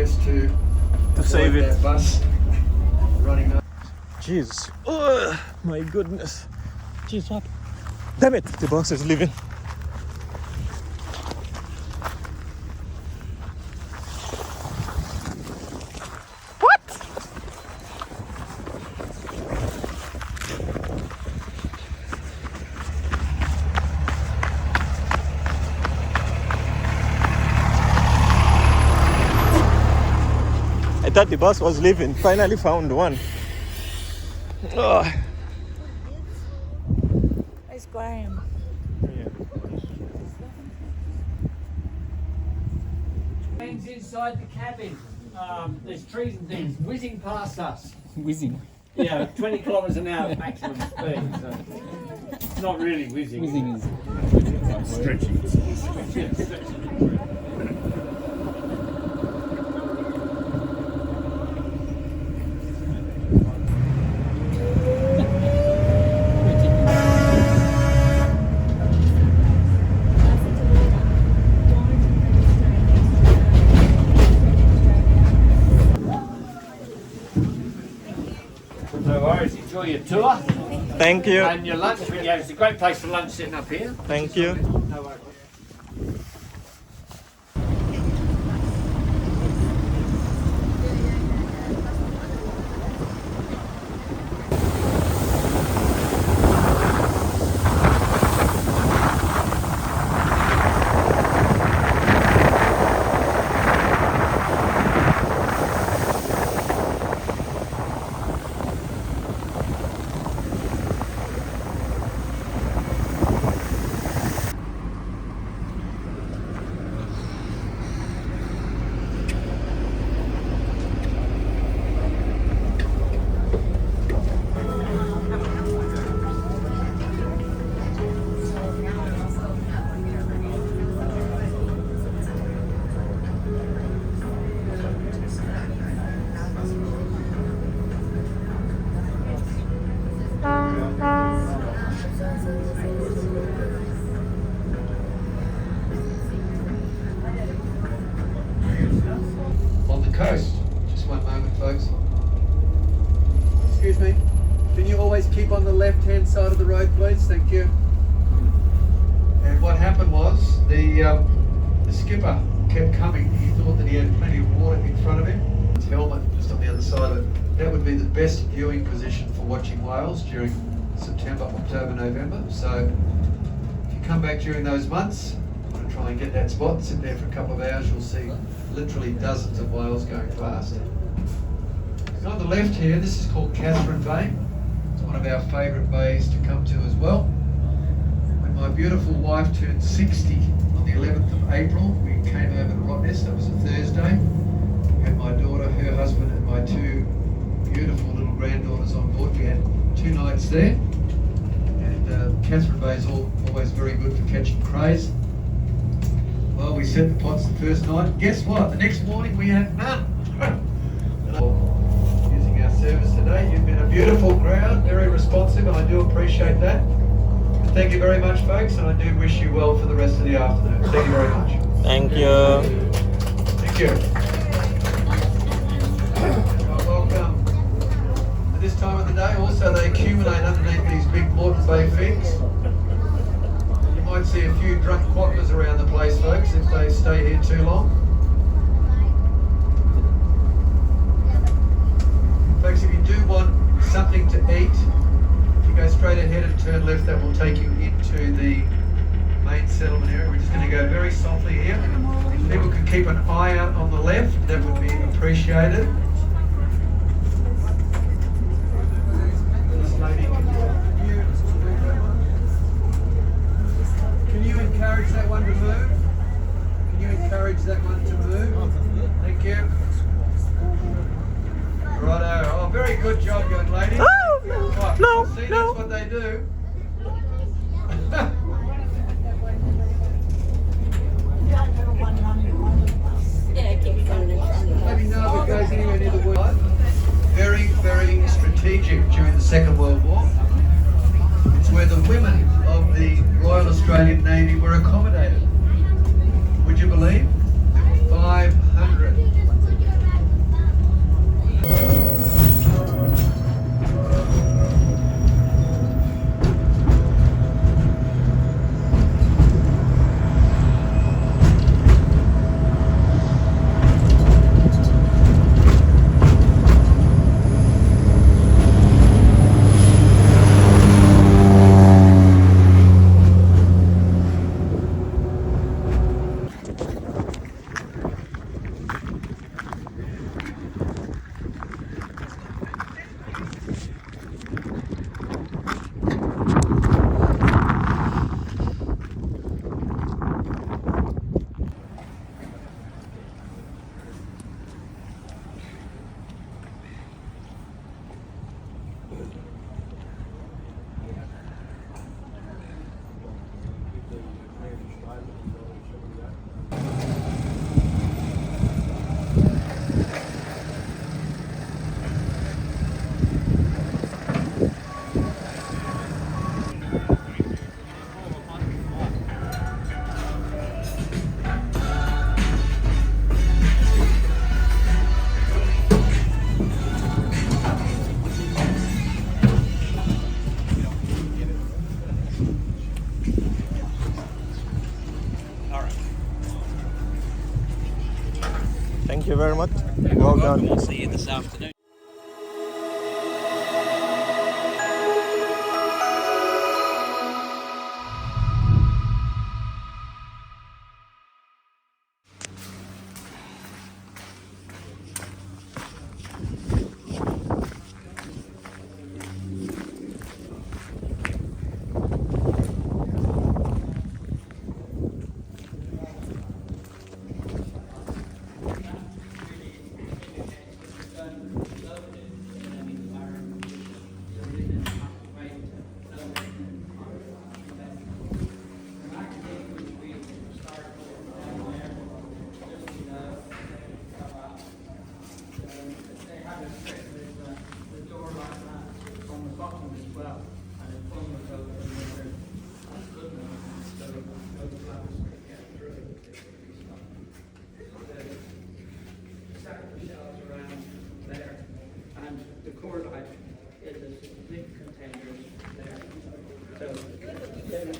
best to save it. That bus running up. Jesus. Oh my goodness. Jeez, what? Damn it, the bus is leaving. I thought the bus was leaving. Finally found one. Oh. Where's Graham? Things inside the cabin. There's trees and things whizzing past us. Whizzing. Yeah, 20 kilometres an hour maximum speed. So it's not really whizzing. Whizzing is stretching. No worries, enjoy your tour Thank you. and your lunch. Yeah, it's a great place for lunch sitting up here. Thank you. No worries. On the coast. Just one moment, folks. Excuse me. Can you always keep on the left-hand side of the road, please? Thank you. And what happened was the skipper kept coming. He thought that he had plenty of water in front of him. His helmet just on the other side of it. That would be the best viewing position for watching whales during September, October, November. So if you come back during those months, I'm going to try and get that spot, sit there for a couple of hours, you'll see literally dozens of whales going past. And on the left here, this is called Catherine Bay. It's one of our favourite bays to come to as well. When my beautiful wife turned 60 on the 11th of April, we came over to Rottnest. That was a Thursday. We had my daughter, her husband and my two beautiful little granddaughters on board. We had 2 nights there. And Catherine Bay is always very good for catching crays. Well, we set the pots the first night. Guess what? The next morning we had none. Using our service today. You've been a beautiful crowd, very responsive, and I do appreciate that. But thank you very much, folks, and I do wish you well for the rest of the afternoon. Thank you very much. Thank you. Thank you. Welcome. At this time of the day, also they accumulate underneath these big Moreton Bay figs. You might see a few drunk quackers around the place, folks, if they stay here too long. Folks, if you do want something to eat, if you go straight ahead and turn left, that will take you into the main settlement area. We're just going to go very softly here. If people can keep an eye out on the left, that would be appreciated. This lady, can you encourage that one to move? Can you encourage that one to move? Thank you. Righto. Oh, very good job, young lady. Oh, Right, no, see, no. that's what they do. Let me know if it goes anywhere near the wood. Very, very strategic during the Second World War. It's where the women of the Royal Australian Navy were accommodated. Would you believe? There were 500 Thank you very much. Well done. We'll see you this afternoon.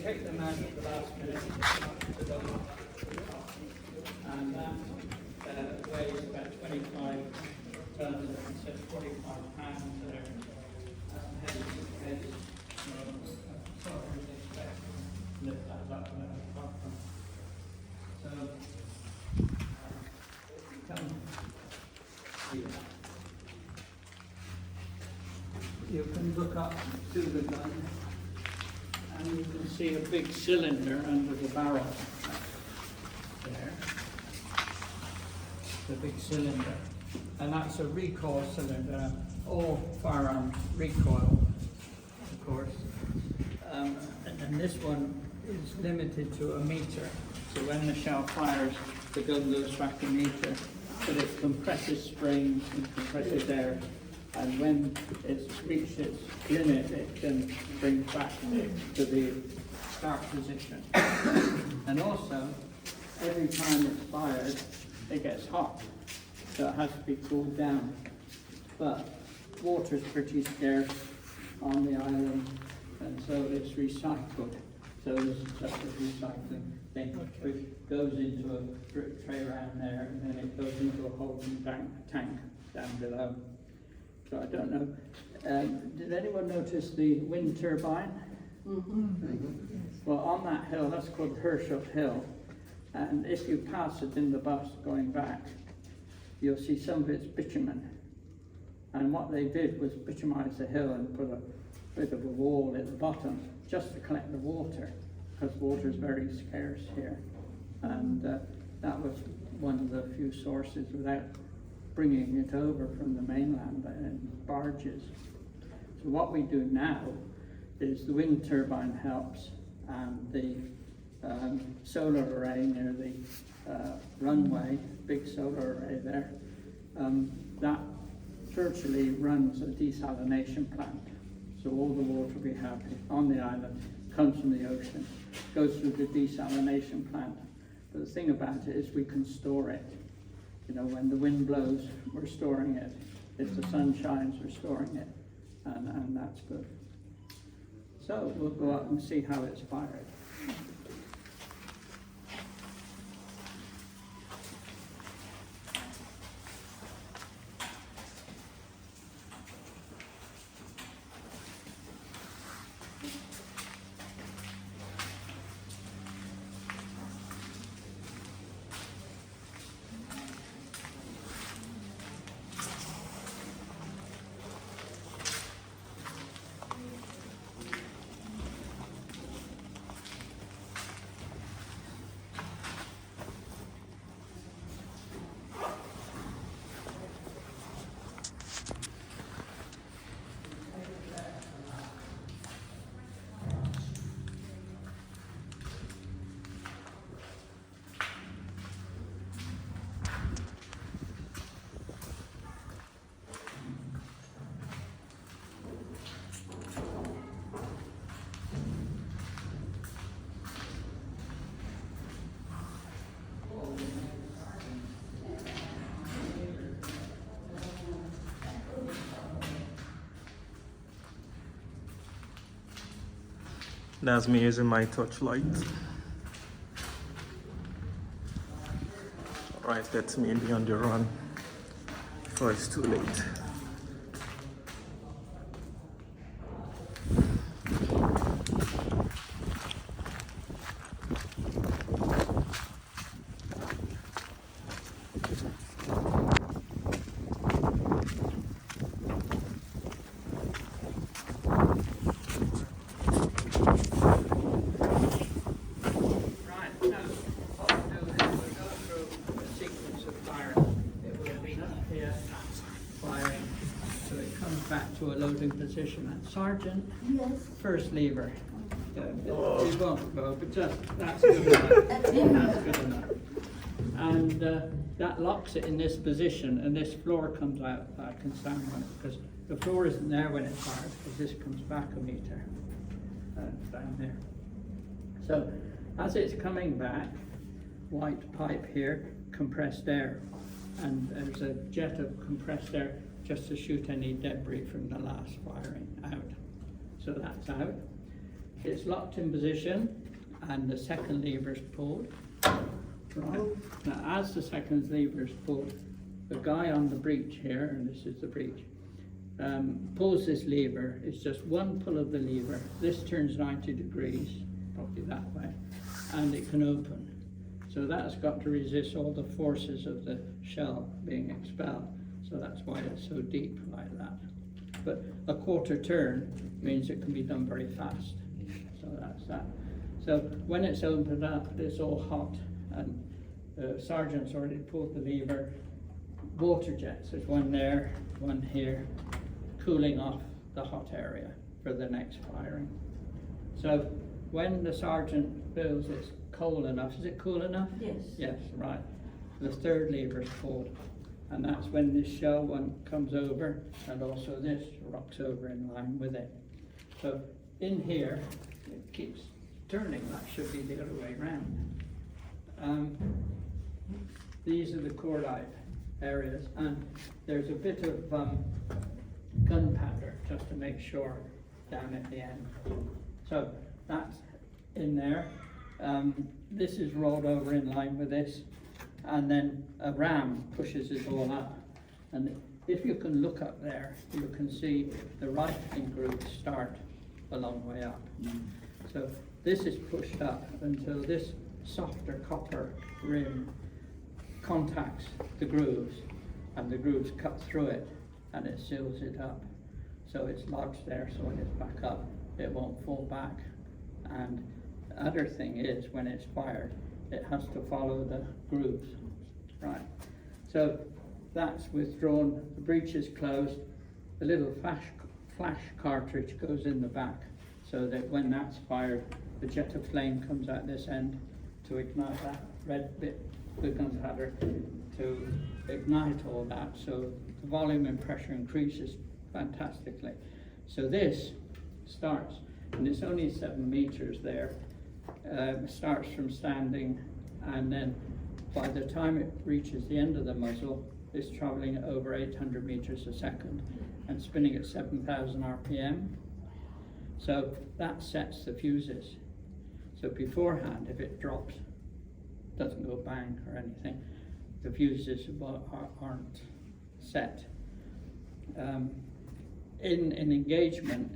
Take them out at the last minute, and that weighs about 25 tons, so 45 pounds there. Heads, sort of expect to lift that up and up. So, come here. You can look up to the gun. And you can see a big cylinder under the barrel there. The big cylinder. And that's a recoil cylinder. All firearms recoil, of course. And this one is limited to a metre. So when the shell fires, the gun goes back a metre. But it compresses springs and compresses air. And when it's reached its limit, it can bring back to the start position. And also, every time it's fired, it gets hot, so it has to be cooled down. But water's pretty scarce on the island, and so it's recycled. So this is just a recycling thing, which goes into a drip tray around there, and then it goes into a holding tank down below. So I don't know. Did anyone notice the wind turbine? Mm-hmm. Well, on that hill, that's called Herschel Hill. And if you pass it in the bus going back, you'll see some of it's bitumen. And what they did was bitumize the hill and put a bit of a wall at the bottom just to collect the water, because water is very scarce here. And that was one of the few sources without bringing it over from the mainland in barges. So what we do now is the wind turbine helps, and the solar array near the runway, big solar array there, that virtually runs a desalination plant. So all the water we have on the island comes from the ocean, goes through the desalination plant. But the thing about it is we can store it. You know, when the wind blows, we're storing it. If the sun shines, we're storing it. And that's good. So we'll go up and see how it's fired. That's me using my torchlight. Right, that's maybe on the run before it's too late. To a loading position. And Sergeant, Yes. first lever. We won't go, but just that's good enough. That's good enough. And that locks it in this position, and this floor comes out back and stand on it, because the floor isn't there when it fires, because this comes back a meter down there. So as it's coming back, white pipe here, compressed air, and there's a jet of compressed air just to shoot any debris from the last firing out. So that's out. It's locked in position, and the second lever is pulled. Right. Now, as the second lever is pulled, the guy on the breech here, and this is the breech, pulls this lever. It's just one pull of the lever. This turns 90 degrees, probably that way, and it can open. So that's got to resist all the forces of the shell being expelled. So that's why it's so deep like that. But a quarter turn means it can be done very fast. So that's that. So when it's opened up, it's all hot, and the sergeant's already pulled the lever. Water jets, there's one there, one here, cooling off the hot area for the next firing. So when the sergeant feels it's cold enough, is it cool enough? Yes. Yes, right. The third lever is pulled. And that's when this shell one comes over, and also this rocks over in line with it. So in here, it keeps turning. That should be the other way around. These are the cordite areas, and there's a bit of gunpowder just to make sure down at the end. So that's in there. This is rolled over in line with this. And then a ram pushes it all up. And if you can look up there, you can see the rifling grooves start a long way up. So this is pushed up until this softer copper rim contacts the grooves, and the grooves cut through it, and it seals it up. So it's lodged there, so when it's back up, it won't fall back. And the other thing is, when it's fired, it has to follow the grooves, right? So that's withdrawn, the breech is closed, the little flash cartridge goes in the back, so that when that's fired, the jet of flame comes out this end to ignite that red bit, the gunpowder, to ignite all that, so the volume and pressure increases fantastically. So this starts, and it's only 7 meters there, starts from standing, and then by the time it reaches the end of the muzzle, it's traveling at over 800 meters a second and spinning at 7,000 RPM. So that sets the fuses. So beforehand, if it drops, doesn't go bang or anything, the fuses aren't set. In an engagement,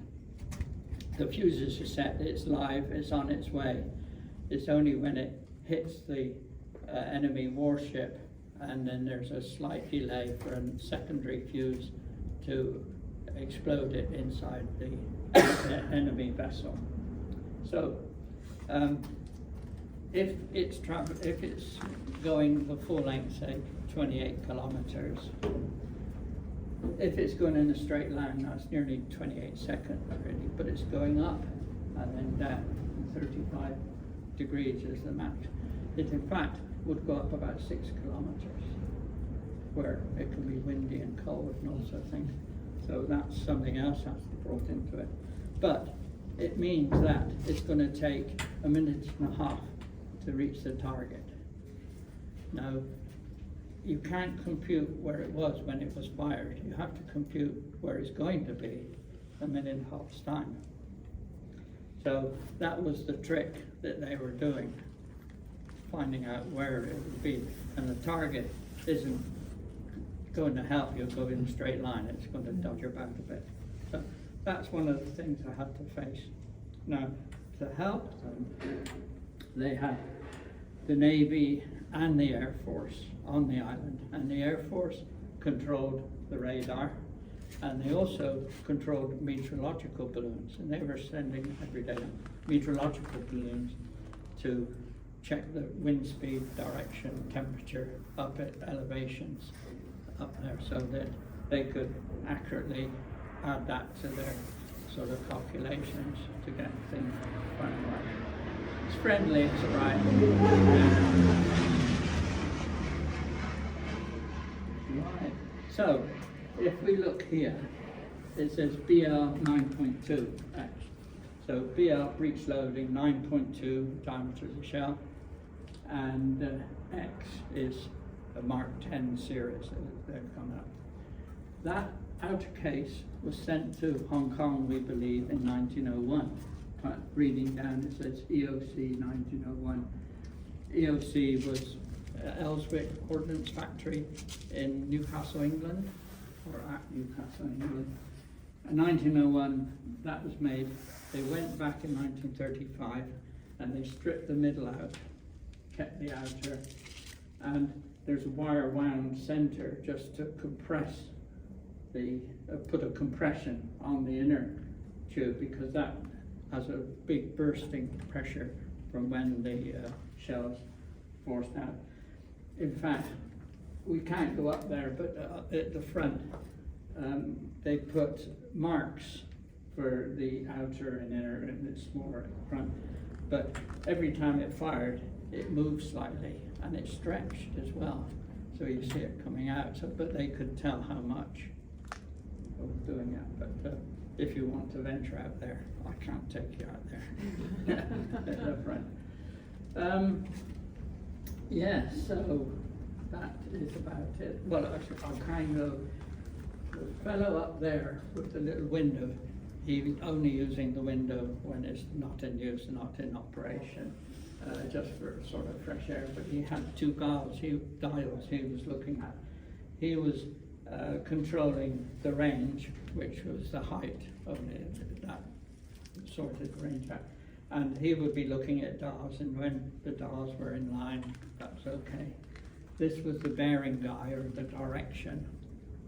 the fuses are set, it's live, it's on its way. It's only when it hits the enemy warship, and then there's a slight delay for a secondary fuse to explode it inside the enemy vessel. So if it's going the full length, say 28 kilometres, if it's going in a straight line, that's nearly 28 seconds really, but it's going up and then down. 35 degrees is the max. It in fact would go up about 6 kilometres, where it can be windy and cold and all sorts of things. So that's something else has to be brought into it. But it means that it's going to take 1.5 minutes to reach the target. Now, you can't compute where it was when it was fired. You have to compute where it's going to be 1.5 minutes time. So that was the trick that they were doing. finding out where it would be. And the target isn't going to help you go in a straight line, it's going to dodge your back a bit. So that's one of the things I had to face. Now, to help them, they had the Navy and the Air Force on the island, and the Air Force controlled the radar, and they also controlled meteorological balloons, and they were sending every day meteorological balloons to check the wind speed, direction, temperature up at elevations up there, so that they could accurately add that to their sort of calculations to get things right. It's friendly, it's all right. Right. So, if we look here, it says BL 9.2 X. So BL breech loading 9.2 diameter of the shell, and X is a Mark 10 series that they've come up. That outer case was sent to Hong Kong, we believe, in 1901. Reading down, it says EOC 1901. EOC was Elswick Ordnance Factory in Newcastle, England, or at Newcastle, England. In 1901, that was made. They went back in 1935 and they stripped the middle out, kept the outer, and there's a wire wound center just to compress the, put a compression on the inner tube, because that has a big bursting pressure from when the shell's forced out. In fact, we can't go up there, but at the front, they put marks for the outer and inner, and it's more at the front. But every time it fired, it moved slightly, and it stretched as well. So you see it coming out, so, but they could tell how much it was doing it. But if you want to venture out there, I can't take you out there at the front. Yeah, so that is about it. Well, I kind of, the fellow up there with the little window, he's only using the window when it's not in use, not in operation, just for sort of fresh air. But he had two dials he was looking at. He was controlling the range, which was the height of that sorted range out. And he would be looking at dials, and when the dials were in line, that was okay. This was the bearing guy, or the direction,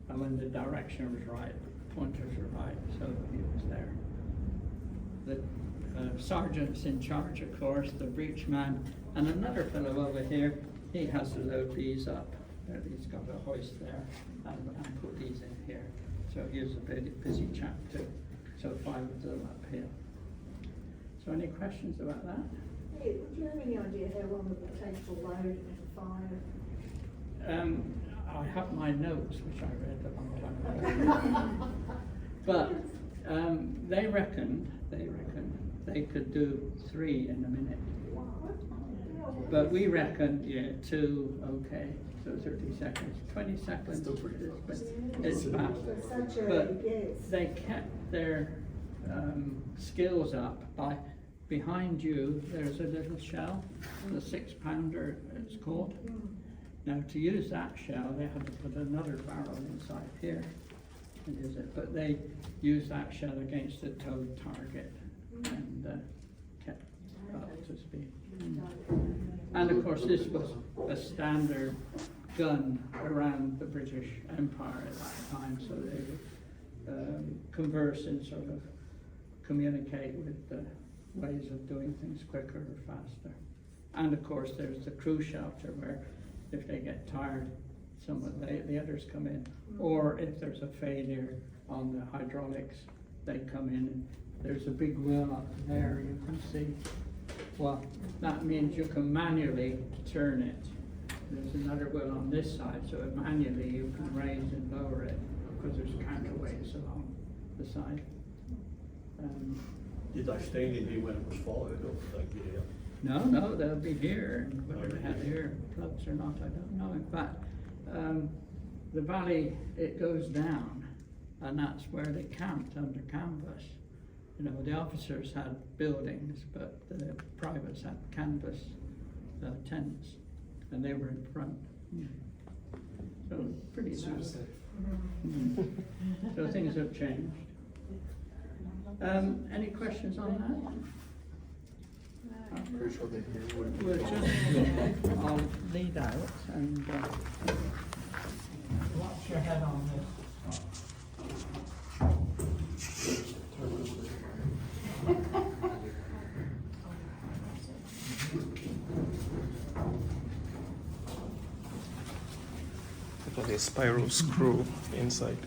and when the direction was right, the pointers were right, so he was there. The sergeant's in charge, of course, the breech man, and another fellow over here, he has to load these up. He's got a hoist there, and put these in here. So here's a busy chap too. So 5 of them up here. So any questions about that? Hey, do you have any idea how long it would take to load it and fire? I have my notes, which I read a long time ago. But they reckoned they could do 3 in a minute. But we reckon, 2, okay, so 30 seconds, 20 seconds, it's fast. But they kept their skills up by, behind you, there's a little shell, the 6-pounder it's called. Now to use that shell, they had to put another barrel inside here and use it, but they used that shell against a towed target and kept up to speed. And of course this was a standard gun around the British Empire at that time, so they would converse and sort of communicate with the ways of doing things quicker or faster. And of course there's the crew shelter, where if they get tired, some of the others come in, or if there's a failure on the hydraulics, they come in. And there's a big wheel up there, you can see. Well, that means you can manually turn it. There's another wheel on this side, so manually you can raise and lower it, because there's counterweights along the side. Did they stand in here when it was fired, or did they get out? No, they'll be here, and whether they have ear plugs or not, I don't know. In fact, the valley, it goes down, and that's where they camped under canvas. You know, the officers had buildings, but the privates had canvas tents, and they were in front. So pretty nice. So things have changed. Any questions on that? Pretty sure they hear what We'll just, I'll lead out and watch your head on this. Got a spiral screw inside.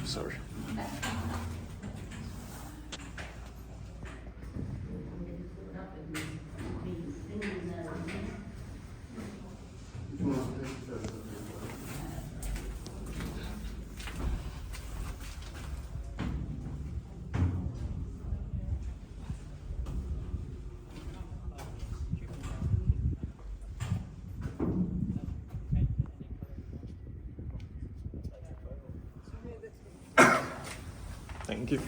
Sorry. Thank you.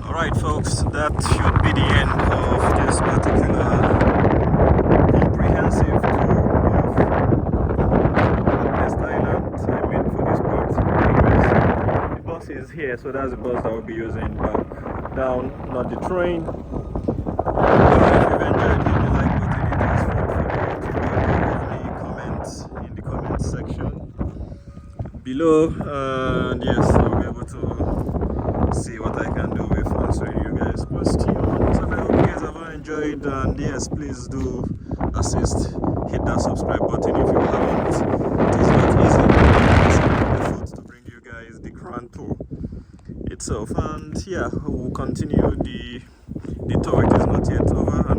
Alright folks, that should be the end of this particular comprehensive tour of Rottnest Island. I mean for this part. Anyways, the bus is here, so that's the bus that we'll be using back down, not the train. If you've enjoyed, hit the like button. It is food for thought. Leave me comments in the comments section below, and yes, I'll be able to see what I can do with answering you guys' questions. And I hope you guys have enjoyed, and yes, please do assist, hit that subscribe button if you haven't. It is not easy effort to bring you guys the grand tour itself, and yeah, we'll continue the tour. It is not yet over.